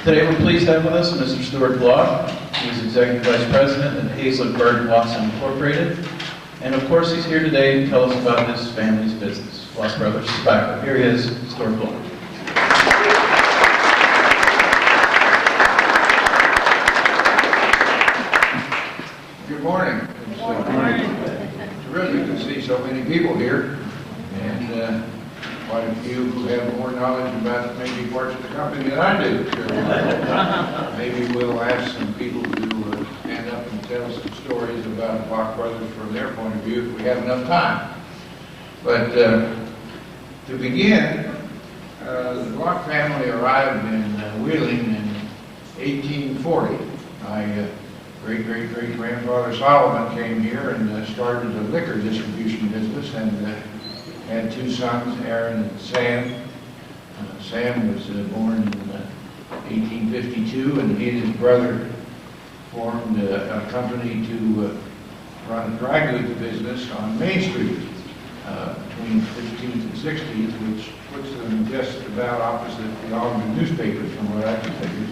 Today we're pleased to have with us Mr. Stuart Bloch. He's Executive Vice President at Hazelett Watson Incorporated. And of course he's here today to tell us about his family's business, Bloch Brothers Tobacco. Here he is, Stuart Bloch. Good morning. It's terrific to see so many people here, and quite a few who have more knowledge about maybe parts of the company than I do. So maybe we'll ask some people to stand up and tell some stories about Bloch Brothers from their point of view if we have enough time. But to begin, the Bloch family arrived in Wheeling in 1840. My great-great-great-grandfather Solomon came here and started a liquor distribution business and had two sons, Aaron and Sam. Sam was born in 1852, and he and his brother formed a company to run a dry goods business on Main Street between 15th and 16th, which puts them just about opposite the Ogden newspapers from what I can figure.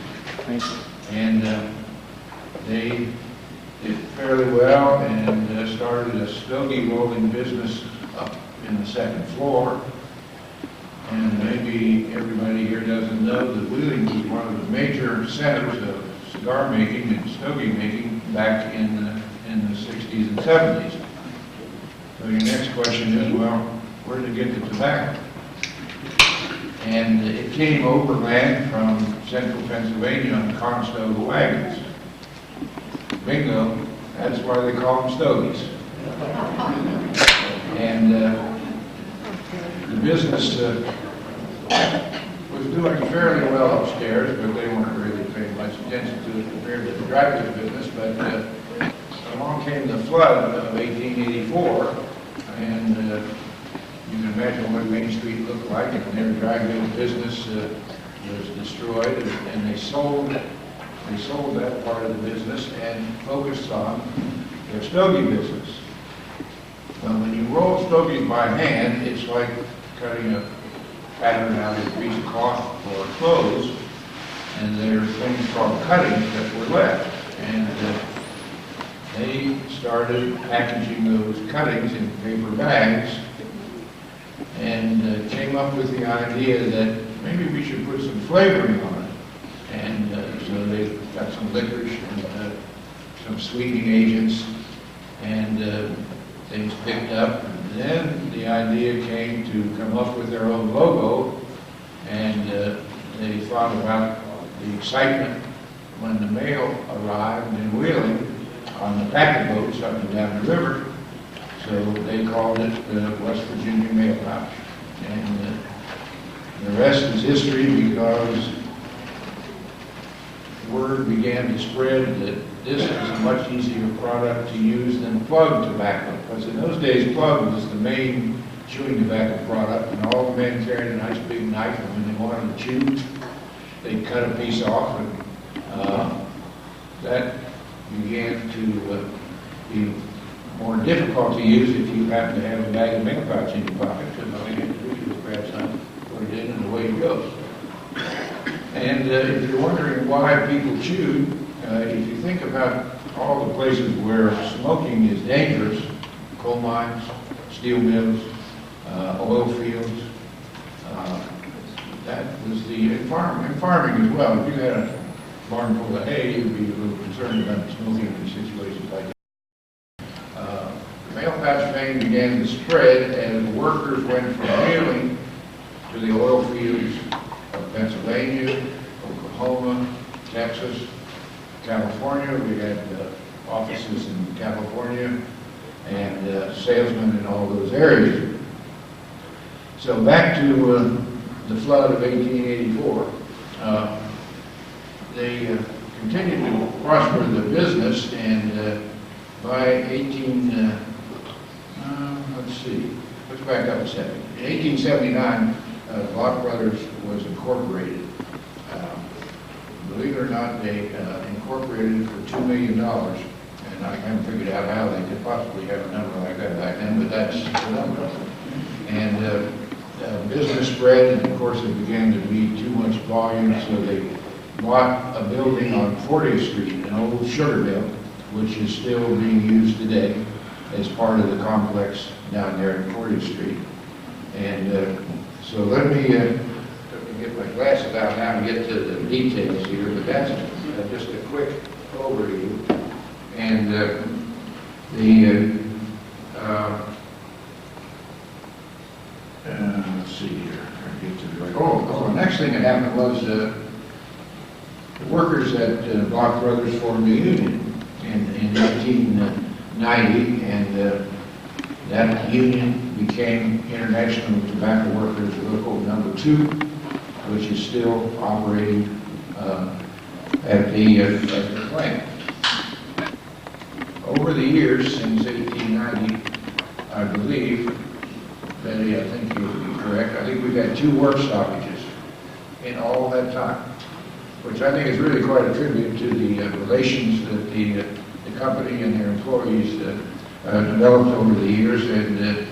And they did fairly well and started a stogie rolling business up in the second floor. And maybe everybody here doesn't know that Wheeling was one of the major centers of cigar making and stogie making back in the 60s and 70s. So your next question is, well, where did it get the tobacco? And it came overland from central Pennsylvania on Conestoga wagons. Bingo, that's why they call them stogies. And the business was doing fairly well upstairs, but they weren't really paying much attention to it compared to the dry goods business. But along came the flood of 1884, and you can imagine what Main Street looked like, and their dry goods business was destroyed, and they sold that part of the business and focused on their stogie business. Well, when you roll stogies by hand, it's like cutting a pattern out of a piece of cloth or clothes, and there are things called cuttings that were left. And they started packaging those cuttings in paper bags and came up with the idea that maybe we should put some flavoring on it. And so they got some licorice and some sweetening agents, and things picked up. And then the idea came to come up with their own logo, and they thought about the excitement when the mail arrived in Wheeling on the packet boats up and down the river. So they called it West Virginia Mail Pouch. And the rest is history, because word began to spread that this is a much easier product to use than plug tobacco, because in those days plug was the main chewing tobacco product, and all the men carried a nice big knife, and when they wanted to chew, they'd cut a piece off, and that began to be more difficult to use if you happen to have a bag of mail pouch in your pocket, because all you had to do was grab some, put it in, and away it goes. And if you're wondering why people chew, if you think about all the places where smoking is dangerous, coal mines, steel mills, oil fields, that was the farming as well. If you had a barn full of hay, you'd be a little concerned about smoking in situations like that. Mail pouch fame began to spread as workers went from Wheeling to the oil fields of Pennsylvania, Oklahoma, Texas, California. We had offices in California and salesmen in all those areas. So back to the flood of 1884. They continued to prosper the business, and by let's back up a second. In 1879, Bloch Brothers was incorporated. Believe it or not, they incorporated for $2 million, and I haven't figured out how they could possibly have a number like that back then, but that's the number. And business spread, and of course it began to be too much volume, so they bought a building on 40th Street, an old sugar mill, which is still being used today as part of the complex down there at 40th Street. And so let me get my glasses out now and get to the details here, but that's just a quick overview. And let's see here. Get to the right. The next thing that happened was the workers at Bloch Brothers formed a union in 1990, and that union became International Tobacco Workers Local Number 2, which is still operating at the plant. Over the years, since 1890, I believe, Betty, I think you'll be correct, I think we've had 2 work stoppages in all that time, which I think is really quite a tribute to the relations that the company and their employees developed over the years, and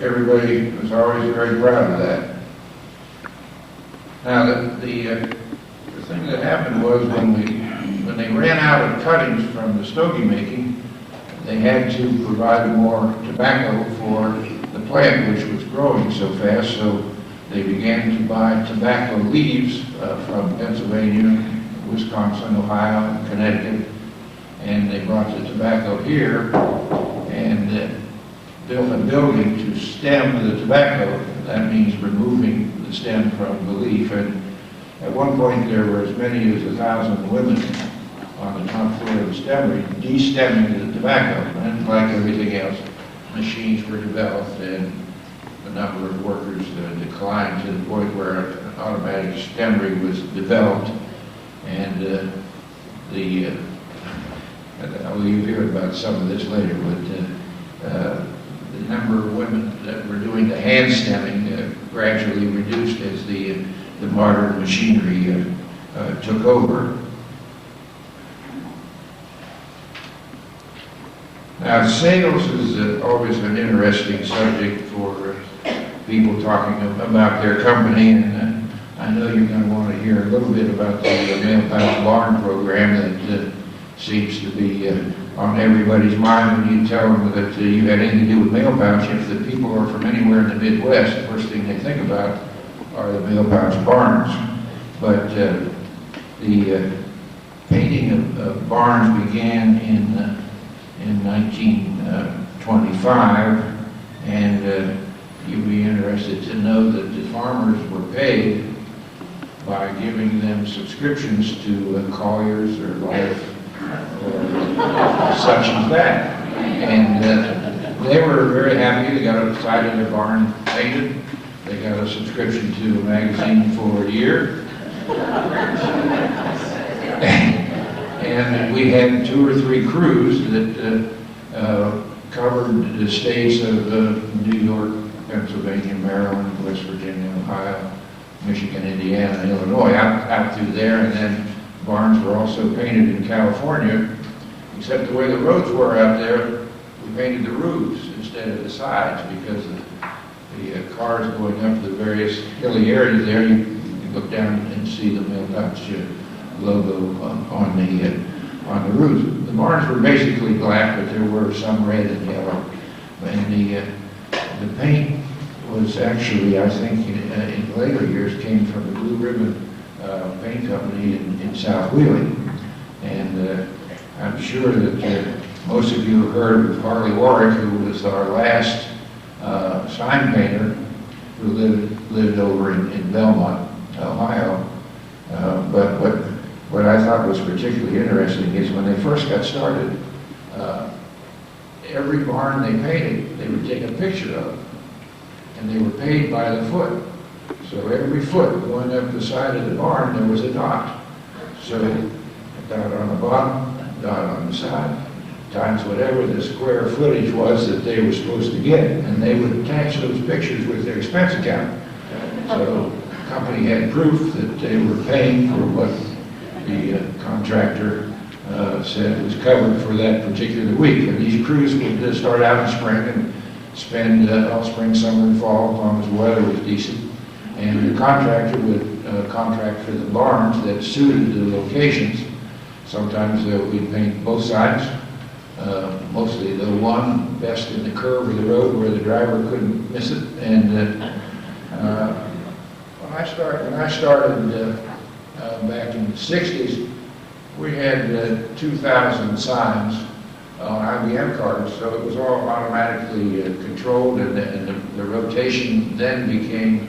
everybody was always very proud of that. Now, the thing that happened was when they ran out of cuttings from the stogie making, they had to provide more tobacco for the plant, which was growing so fast, so they began to buy tobacco leaves from Pennsylvania, Wisconsin, Ohio, Connecticut, and they brought the tobacco here and built a building to stem the tobacco. That means removing the stem from the leaf. And at one point there were as many as 1,000 women on the top floor of the stemmery de-stemming the tobacco. And like everything else, machines were developed and the number of workers declined to the point where an automatic stemmery was developed. And you'll hear about some of this later, but the number of women that were doing the hand stemming gradually reduced as the modern machinery took over. Now, sales is always an interesting subject for people talking about their company, and I know you're going to want to hear a little bit about the mail pouch barn program that seems to be on everybody's mind when you tell them that you had anything to do with mail pouch. If the people are from anywhere in the Midwest, the first thing they think about are the mail pouch barns. But the painting of barns began in 1925, and you'd be interested to know that the farmers were paid by giving them subscriptions to Colliers or Life or such as that. And they were very happy. They got a side of their barn painted. They got a subscription to a magazine for a year. And we had 2 or 3 crews that covered the states of New York, Pennsylvania, Maryland, West Virginia, Ohio, Michigan, Indiana, Illinois, out through there. And then barns were also painted in California, except the way the roads were out there, we painted the roofs instead of the sides, because the cars going up the various hilly areas there, you look down and see the mail pouch logo on the roofs. The barns were basically black, but there were some red and yellow. And the paint was actually, I think, in later years, came from the Blue Ribbon Paint Company in South Wheeling. And I'm sure that most of you have heard of Harley Warwick, who was our last sign painter, who lived over in Belmont, Ohio. But what I thought was particularly interesting is when they first got started, every barn they painted, they would take a picture of, and they were paid by the foot. So every foot going up the side of the barn, there was a dot. So a dot on the bottom, dot on the side, times whatever the square footage was that they were supposed to get, and they would attach those pictures with their expense account. So the company had proof that they were paying for what the contractor said was covered for that particular week. And these crews would start out in spring and spend all spring, summer, and fall, as long as the weather was decent. And the contractor would contract for the barns that suited the locations. Sometimes we'd paint both sides, mostly the one best in the curve of the road where the driver couldn't miss it. And when I started back in the 60s, we had 2,000 signs on IBM cards, so it was all automatically controlled, and the rotation then became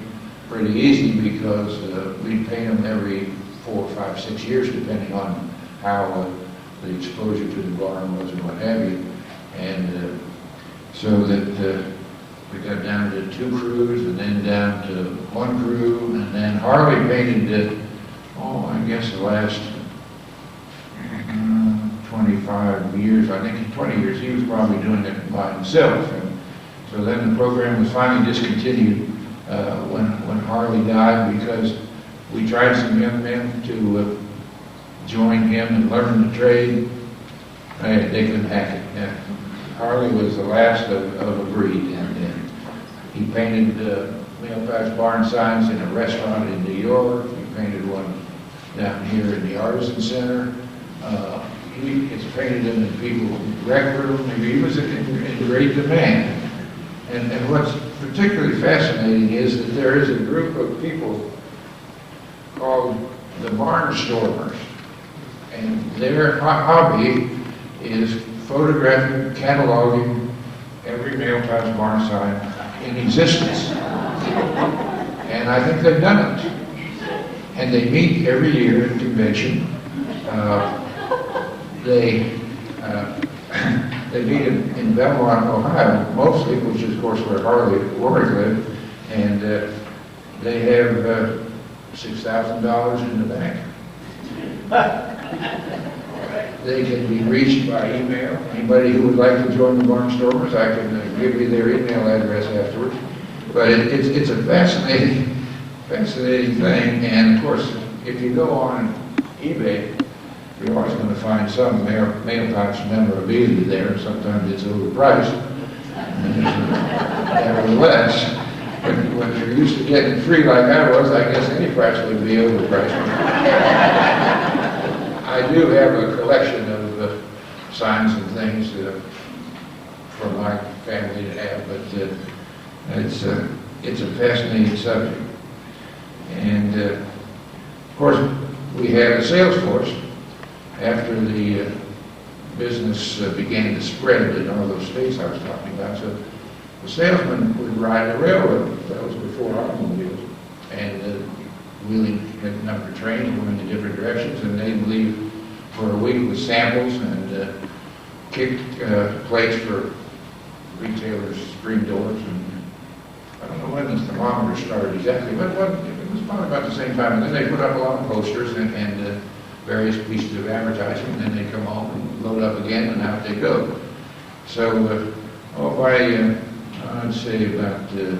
pretty easy because we'd paint them every 4, 5, 6 years, depending on how the exposure to the barn was and what have you. And so that we got down to 2 crews, and then down to 1 crew, and then Harley painted, I guess the last 25 years, I think 20 years, he was probably doing it by himself. And so then the program was finally discontinued when Harley died, because we tried some young men to join him and learn the trade. They couldn't hack it. Harley was the last of a breed, and he painted mail pouch barn signs in a restaurant in New York. He painted one down here in the Artisan Center. It's painted in the people's rec room. He was in great demand. And what's particularly fascinating is that there is a group of people called the barnstormers. And their hobby is photographing, cataloging every mail pouch barn sign in existence. And I think they've done it. And they meet every year at convention. They meet in Belmont, Ohio, mostly, which is, of course, where Harley Warwick lived, and they have $6,000 in the bank. They can be reached by email. Anybody who would like to join the Barnstormers, I can give you their email address afterwards. But it's a fascinating thing, and of course, if you go on eBay, you're always going to find some mail pouch memorabilia there. Sometimes it's overpriced. Nevertheless, when you're used to getting free like I was, I guess any price would be overpriced. I do have a collection of signs and things for my family to have, but it's a fascinating subject. And of course, we had a sales force. After the business began to spread in all those states I was talking about, so the salesman would ride the railroad. That was before automobiles, and wheeling had number trains going in different directions, and they'd leave for a week with samples and kick plates for retailers' screen doors. And I don't know when the thermometer started exactly, but it was probably about the same time. And then they put up a lot of posters and various pieces of advertising, and then they come home and load up again, and out they go. So, I'd say about the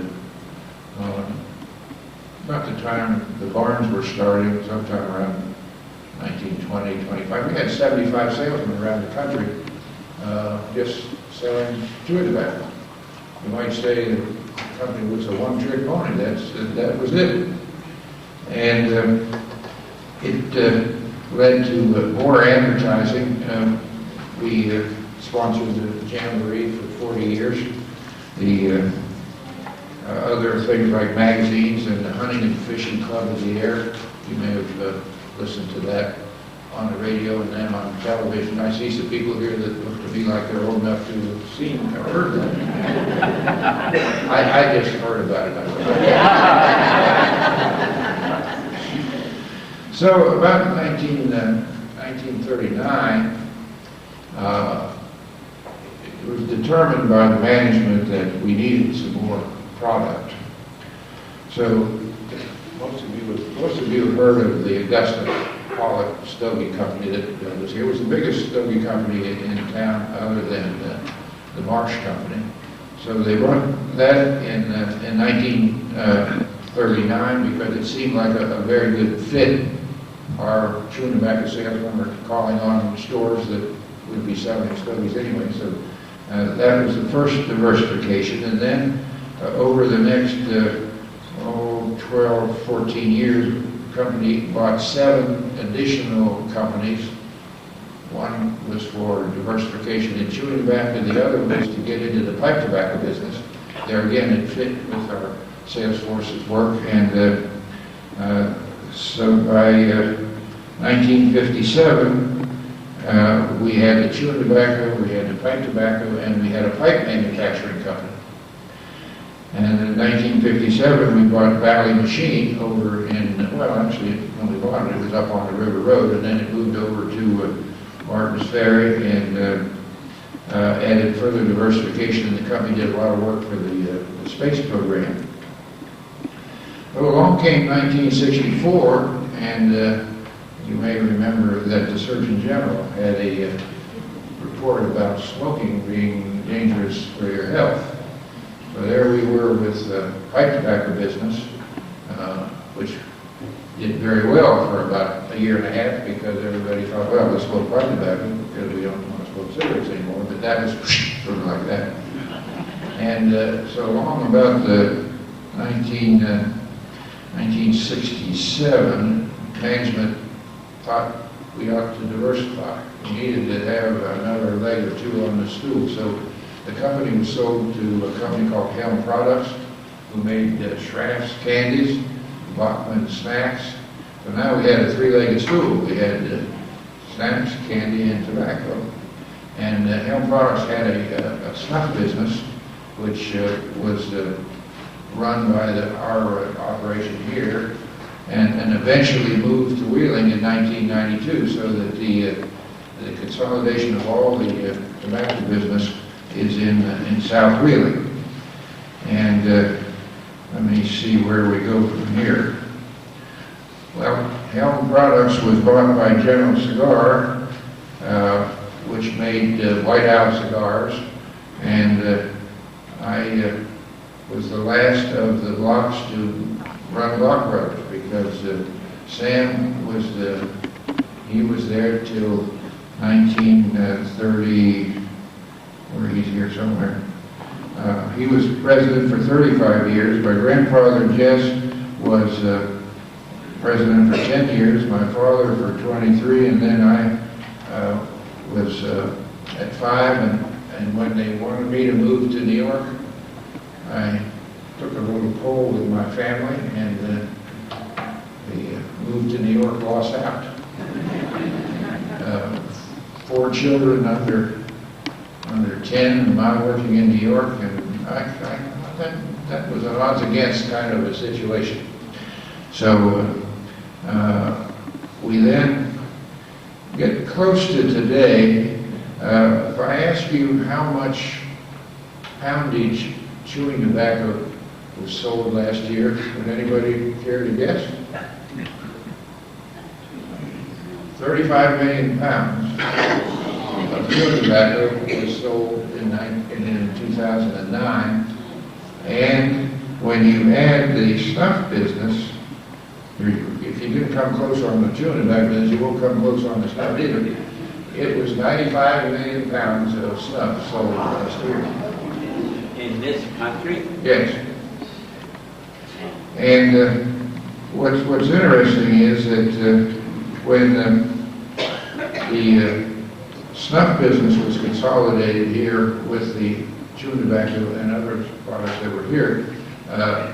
time the barns were starting, sometime around 1920, 25, we had 75 salesmen around the country just selling chewing tobacco. You might say the company was a one-trick pony. That was it. And it led to more advertising. We sponsored the Jamboree for 40 years. The other things like magazines and the Hunting and Fishing Club of the Air. You may have listened to that on the radio and then on television. I see some people here that look to me like they're old enough to have seen or heard that. I just heard about it. So about 1939, it was determined by the management that we needed some more product. So most of you have heard of the Augusta Pollock Stogie Company that was here. It was the biggest stogie company in town other than the Marsh Company. So they run that in 1939 because it seemed like a very good fit. Our chewing tobacco salesmen were calling on stores that would be selling stogies anyway. So that was the first diversification. And then over the next 12, 14 years, company bought 7 additional companies. One was for diversification in chewing tobacco, the other was to get into the pipe tobacco business. There again, it fit with our sales force's work, and so by 1957, we had the chewing tobacco, we had the pipe tobacco, and we had a pipe manufacturing company. And in 1957, we bought Valley Machine over in, well, actually, when we bought it, it was up on the River Road, and then it moved over to Martin's Ferry and added further diversification, and the company did a lot of work for the space program. Well, along came 1964, and you may remember that the Surgeon General had a report about smoking being dangerous for your health. So there we were with the pipe tobacco business, which did very well for about a year and a half, because everybody thought, well, let's smoke pipe tobacco because we don't want to smoke cigarettes anymore, but that was sort of like that. And so along about the 1967, management thought we ought to diversify. We needed to have another leg or two on the stool. So the company was sold to a company called Helm Products, who made Schraff's candies, Bachman snacks. So now we had a 3-legged stool. We had snacks, candy, and tobacco. And Helm Products had a snuff business, which was run by our operation here, and eventually moved to Wheeling in 1992, so that the consolidation of all the tobacco business is in South Wheeling. And let me see where we go from here. Well, Helm Products was bought by General Cigar, which made White House cigars, and I was the last of the Blochs to run Bloch Brothers, because Sam was he was there till 1930, or he's here somewhere. He was president for 35 years. My grandfather, Jess, was president for 10 years, my father for 23, and then I was at 5, and when they wanted me to move to New York, I took a little poll with my family, and the move to New York lost out. 4 children under 10, and I'm working in New York, and that was an odds against kind of a situation. So we then get close to today. If I ask you how much poundage chewing tobacco was sold last year, would anybody care to guess? 35 million pounds of chewing tobacco was sold in 2009, and when you add the snuff business, if you didn't come close on the chewing tobacco business, you won't come close on the snuff either. It was 95 million pounds of snuff sold last year. In this country? Yes. And what's interesting is that when the snuff business was consolidated here with the chewing tobacco and other products that were here, the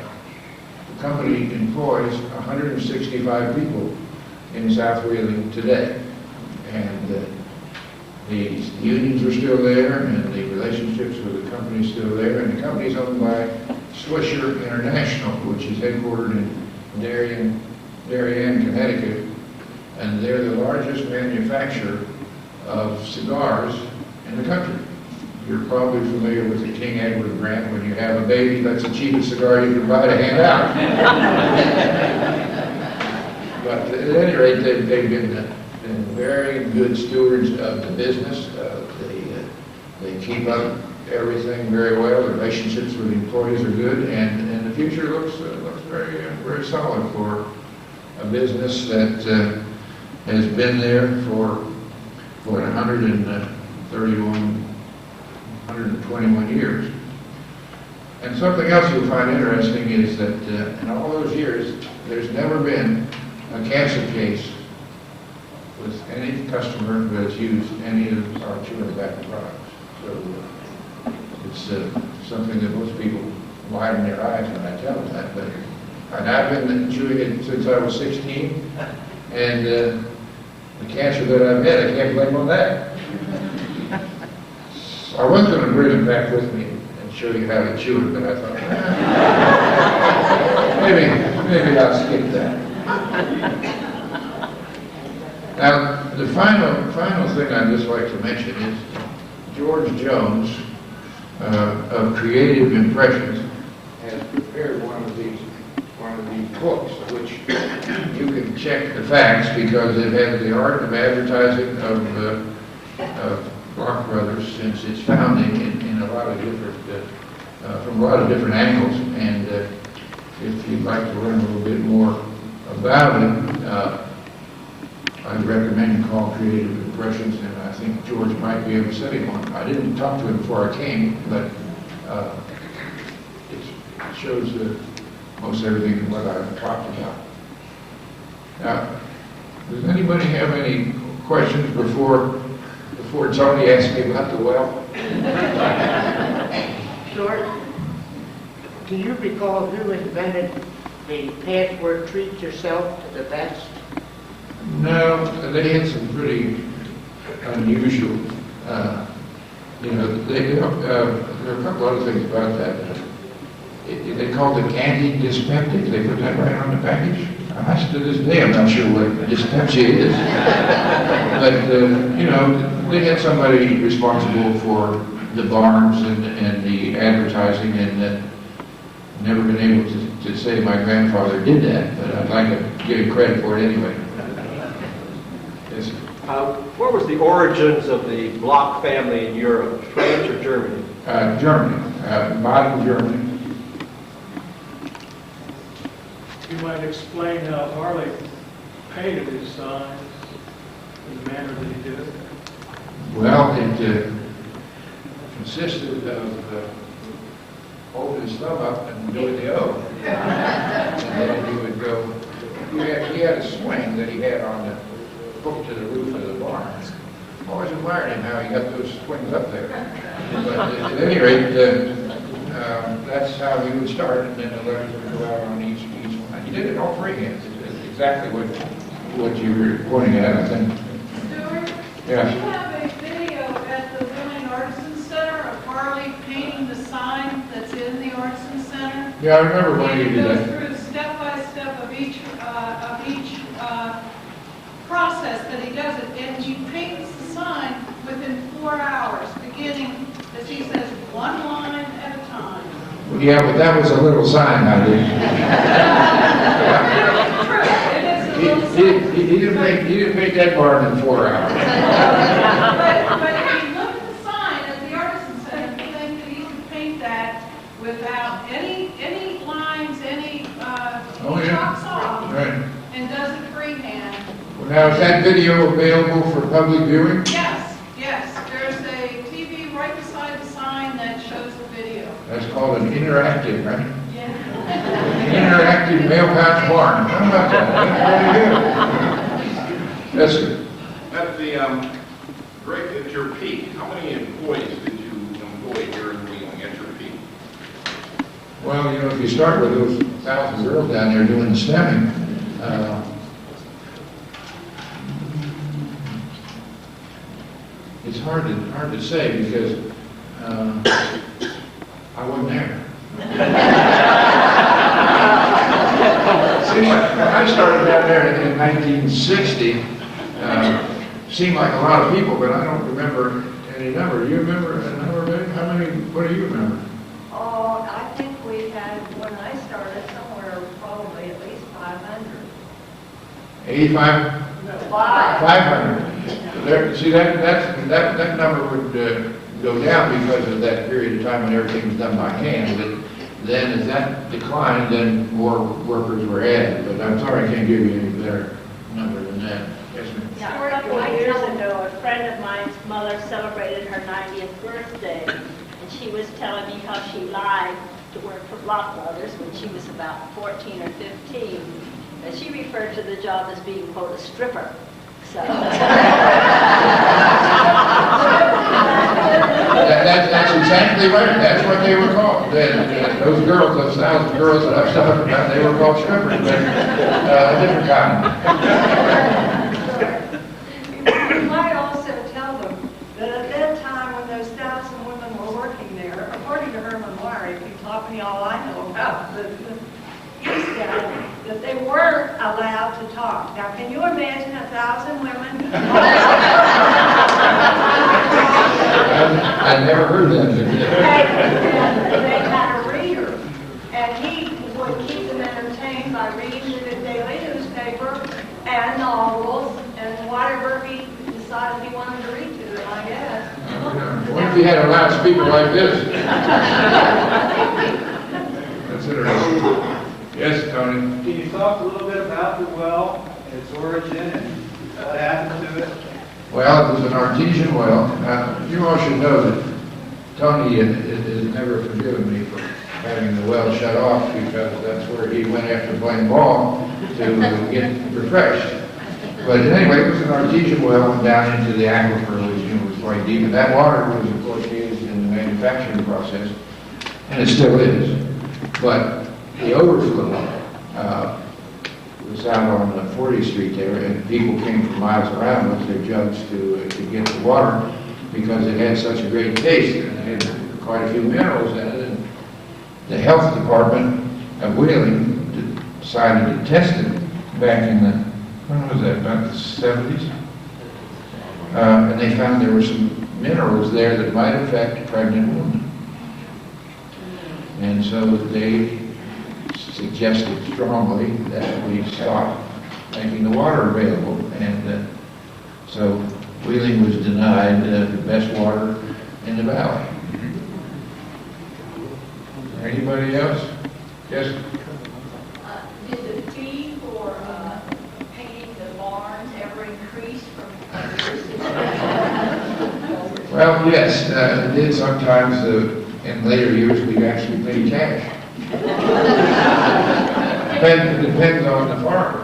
company employs 165 people in South Wheeling today. And the unions are still there, and the relationships with the company is still there, and the company is owned by Swisher International, which is headquartered in Darien, Connecticut, and they're the largest manufacturer of cigars in the country. You're probably familiar with the King Edward brand. When you have a baby, that's the cheapest cigar you can buy to hand out. But at any rate, they've been very good stewards of the business. They keep up everything very well. The relationships with the employees are good, and the future looks very very solid for a business that has been there for 121 years. And something else you'll find interesting is that in all those years, there's never been a cancer case with any customer who has used any of our chewing tobacco products. So it's something that most people widen their eyes when I tell them that. But I've been chewing it since I was 16, and the cancer that I've had, I can't blame on that. I was going to bring it back with me and show you how to chew it, but I thought, maybe I'll skip that. Now, the final thing I'd just like to mention is George Jones of Creative Impressions has prepared one of these books, which you can check the facts because it has the art of advertising of Bloch Brothers since its founding in a lot of different, from a lot of different angles. And if you'd like to learn a little bit more about it, I'd recommend you call Creative Impressions, and I think George might be able to set him on. I didn't talk to him before I came, but it shows most everything what I've talked about. Now, does anybody have any questions before Tony asks me about the well? Stuart, can you recall who invented the password "treat yourself to the best"? No, they had some pretty unusual, there are a couple other things about that. They called it anti-dyspeptic. They put that right on the package. To this day, I'm not sure what dyspepsia is. But, they had somebody responsible for the barns and the advertising, and never been able to say my grandfather did that, but I'd like to give him credit for it anyway. Yes. What was the origins of the Bloch family in Europe, France or Germany? Germany, modern Germany. You might explain how Harley painted his signs in the manner that he did. Well, it consisted of holding his thumb up and doing the O. And then he would go, he had a swing that he had on the hook to the roof of the barn. I always admired him how he got those swings up there. But at any rate, that's how he would start, and then the letters would go out on each one. He did it all freehand. It's exactly what you were pointing at, I think. Stuart, Yeah. you have a video at the Willing Artisan Center of Harley painting the sign that's in the Artisan Center. Yeah, I remember when you And did it goes that. through step by step of each process that he does it, and he paints the sign within 4 hours, beginning, as he says, one line at a time. Yeah, but that was a little sign I did. He didn't make that barn in 4 hours. But if you look at the sign at the Artisan Center, you think that he could paint that without any lines, any chalks off, Right. and does it freehand. Well, now, is that video available for public viewing? Yes. There's a TV right beside the sign that shows the video. That's called an interactive, right? Yeah. Interactive mail pouch barn. How about that? That's very good. Yes, sir. At your peak, how many employees did you employ here in Wheeling at your peak? Well, if you start with those 1,000 girls down there doing the stemming, it's hard to say because I wasn't there. See, when I started down there in 1960, seemed like a lot of people, but I don't remember any number. Do you remember a number, maybe? How many, what do you remember? Oh, I think we had, when I started, somewhere probably at least 500. 85? No, 500. There, see, that number would go down because of that period of time when everything was done by hand. But then as that declined, then more workers were added. But I'm sorry I can't give you any better number than that. Yes, ma'am. Yeah, a couple of years ago, a friend of mine's mother celebrated her 90th birthday, and she was telling me how she lied to work for Bloch Brothers when she was about 14 or 15. And she referred to the job as being, quote, a stripper. So. That's exactly right. That's what they were called. Those girls, those 1,000 girls that I was talking about, they were called strippers, but a different kind. You might also tell them that at that time when those 1,000 women were working there, according to Herman Wire, if you taught me all I know about he said that they weren't allowed to talk. Now, can you imagine 1,000 women? I never heard that. They had a reader, and he would keep them entertained by reading the daily newspaper and novels and whatever he decided he wanted to read to them, I guess. What if you had a loudspeaker like this? That's interesting. Yes, Tony? Can you talk a little bit about the well, its origin, and what happened to it? Well, it was an artesian well. You all should know that Tony has never forgiven me for having the well shut off, because that's where he went after playing ball to get refreshed. But anyway, it was an artesian well and down into the aquifer, which was quite deep. And that water was, of course, used in the manufacturing process, and it still is. But the overflow was out on 40th Street there, and people came from miles around with their jugs to get the water because it had such a great taste, and it had quite a few minerals in it. And the health department of Wheeling decided to test it back in the, when was that, about the 70s? And they found there were some minerals there that might affect pregnant women. And so they suggested strongly that we stop making the water available. And so Wheeling was denied the best water in the valley. Anybody else? Yes? Did the fee for painting the barns ever increase from years to years? Well, yes, it did sometimes. In later years, we'd actually pay cash. Depends on the farmer.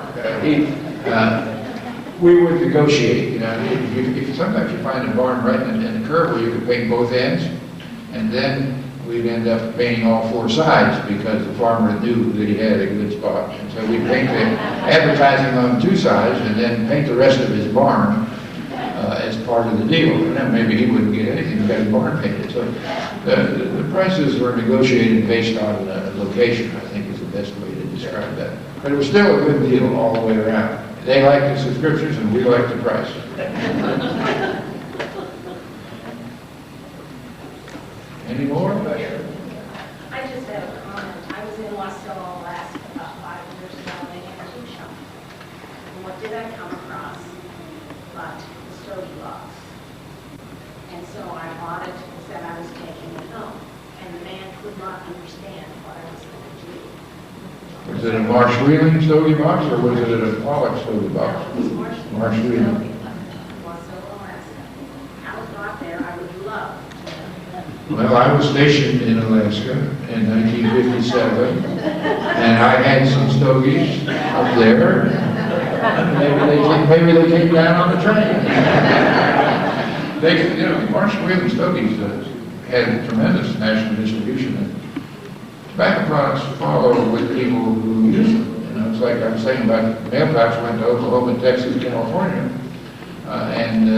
We would negotiate. You know, if sometimes you find a barn right in the curve where you could paint both ends, and then we'd end up painting all four sides because the farmer knew that he had a good spot. And so we'd paint the advertising on two sides and then paint the rest of his barn as part of the deal. And then maybe he wouldn't get anything, he got his barn painted. So the prices were negotiated based on location, I think is the best way to describe that. But it was still a good deal all the way around. They liked the subscriptions and we liked the price. Any more? I just have a comment. I was in Wasilla, Alaska about 5 years ago in an antique shop. And what did I come across? But the stogie box. And so I bought it and said I was taking it home. And the man could not understand what I was going to do. Was it a Marsh Wheeling stogie box or was it a Pollock stogie box? No, it was Marsh Wheeling. Wasilla, Alaska. How it got there, I would love to know. Well, I was stationed in Alaska in 1957, and I had some stogies up there. Maybe they came down on the train. Marsh Wheeling stogies had tremendous national distribution. And tobacco products follow with people who use them. It's like I was saying about mail pouch went to Oklahoma, Texas, California, and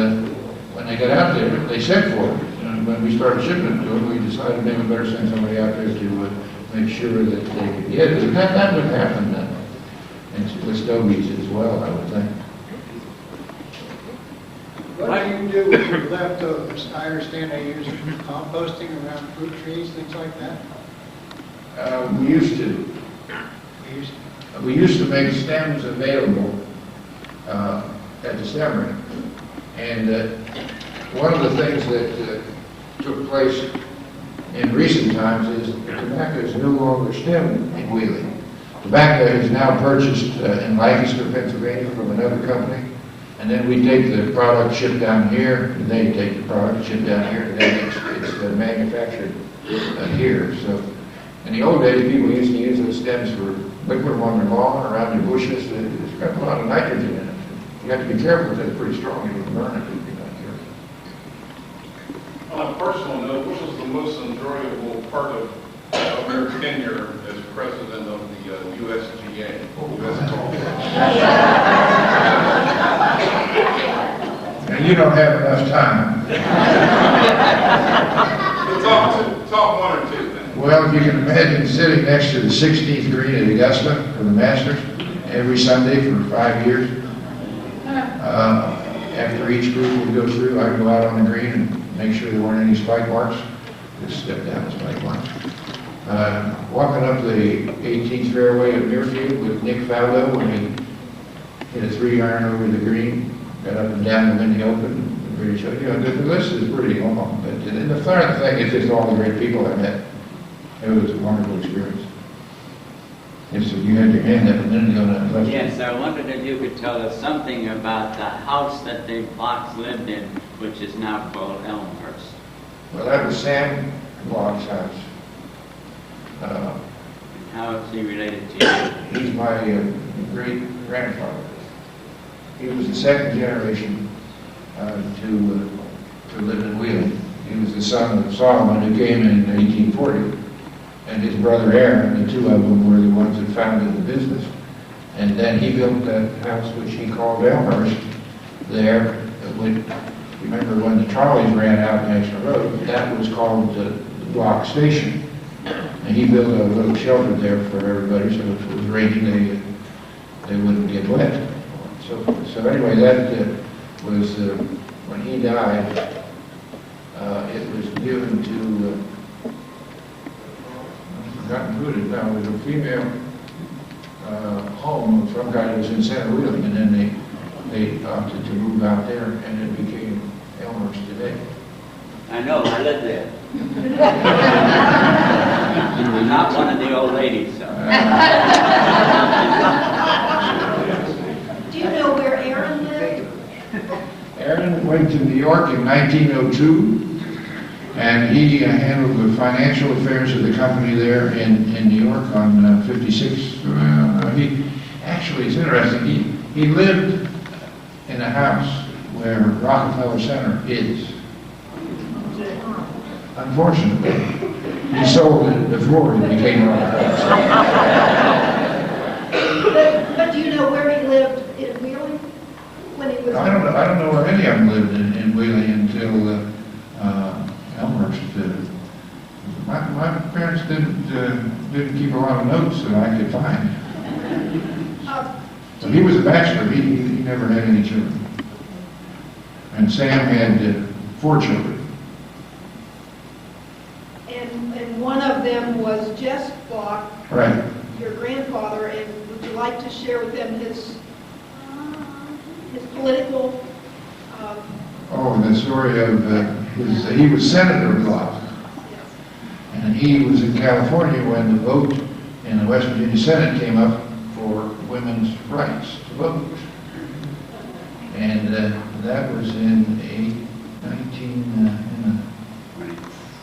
when they got out there, they sent for it. When we started shipping it to them, we decided maybe we better send somebody out there to make sure that they could get it. And that would happen with stogies as well, I would think. What do you do with your leftovers? I understand they use it for composting around fruit trees, things like that. We used to. We used to make stems available at the stemmery. And one of the things that took place in recent times is tobacco is no longer stemmed in Wheeling. Tobacco is now purchased in Lancaster, Pennsylvania from another company. And then we take the product, shipped down here, and they take the product, shipped down here, and then it's manufactured here. So In the old days, people used to use those stems for liquid them on their lawn, around their bushes. It's got a lot of nitrogen in it. You have to be careful because it's pretty strong. You can burn it if you're not careful. On a personal note, what was the most enjoyable part of your tenure as president of the USGA? And you don't have enough time. Top one or two then. Well, if you can imagine sitting next to the 16th green at Augusta for the Masters every Sunday for 5 years. After each group would go through, I'd go out on the green and make sure there weren't any spike marks. Just step down the spike marks. Walking up the 18th fairway at Muirfield with Nick Faldo when he hit a 3-iron over the green, got up and down the Windy Open. British, you know, the list is pretty long, but the fun thing is just all the great people I met. It was a wonderful experience. Yes, so you had your hand up a minute ago now. Yes, I wondered if you could tell us something about the house that the Blochs lived in, which is now called Elmhurst. Well, that was Sam Bloch's house. How is he related to you? He's my great-grandfather. He was the second generation to live in Wheeling. He was the son of Solomon, who came in 1840, and his brother Aaron, the two of them were the ones that founded the business. And then he built that house, which he called Elmhurst, there. Remember when the trolleys ran out National Road, that was called the Bloch Station. And he built a little shelter there for everybody, so if it was raining, they wouldn't get wet. So anyway, that was, when he died, it was given to, I've forgotten who it is now, it was a female home, some guy that was in Center Wheeling, and then they opted to move out there, and it became Elmhurst today. I know, I lived there. I'm not one of the old ladies, so. Do you know where Aaron lived? Aaron went to New York in 1902, and he handled the financial affairs of the company there in New York on 56. Actually, it's interesting. He lived in a house where Rockefeller Center is. Unfortunately, he sold it before it became Rockefeller Center. But do you know where he lived in Wheeling when he was? I don't know where any of them lived in Wheeling until Elmhurst. My parents didn't keep a lot of notes that I could find. So he was a bachelor. He never had any children. And Sam had 4 children. And one of them was Jess Bloch, Right. your grandfather, and would you like to share with them his political? Oh, the story of he was Senator Bloch, and he was in California when the vote in the West Virginia Senate came up for women's rights to vote, and that was in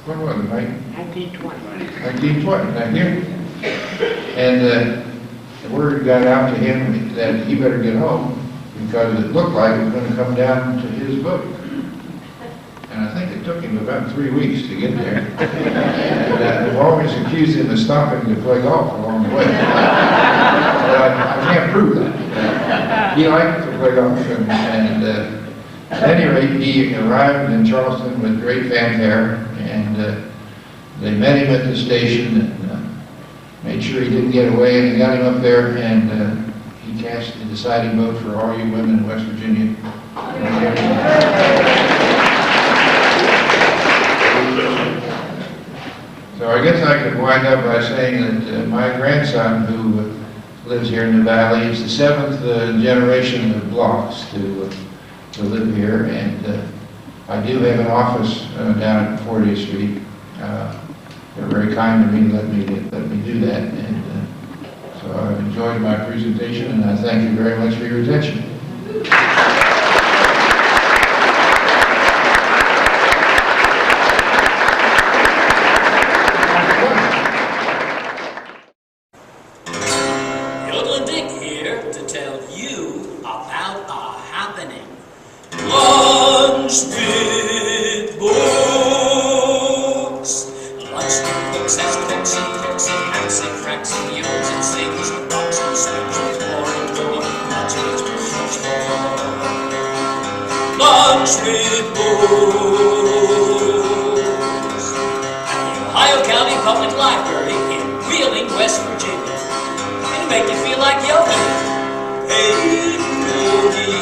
what was it, 1920. 1920, thank you. And the word got out to him that he better get home because it looked like it was going to come down to his vote. And I think it took him about 3 weeks to get there. And I've always accused him of stopping to play golf along the way. But I can't prove that. He liked to play golf, and at any rate, he arrived in Charleston with great fanfare, and they met him at the station and made sure he didn't get away, and they got him up there, and he cast the deciding vote for all you women in West Virginia. So I guess I could wind up by saying that my grandson, who lives here in the valley, is the 7th generation of Blochs to live here, and I do have an office down at 40th Street. They're very kind to me to let me do that, and so I've enjoyed my presentation, and I thank you very much for your attention. Locksmith looks as cooks and cooks and hacks and cracks and yells and sings, rocks and swings with war and going, locksmith's precious Locksmith books at the Ohio County Public Library in Wheeling, West Virginia. It'll make you feel like yelling. Hey, Yogi.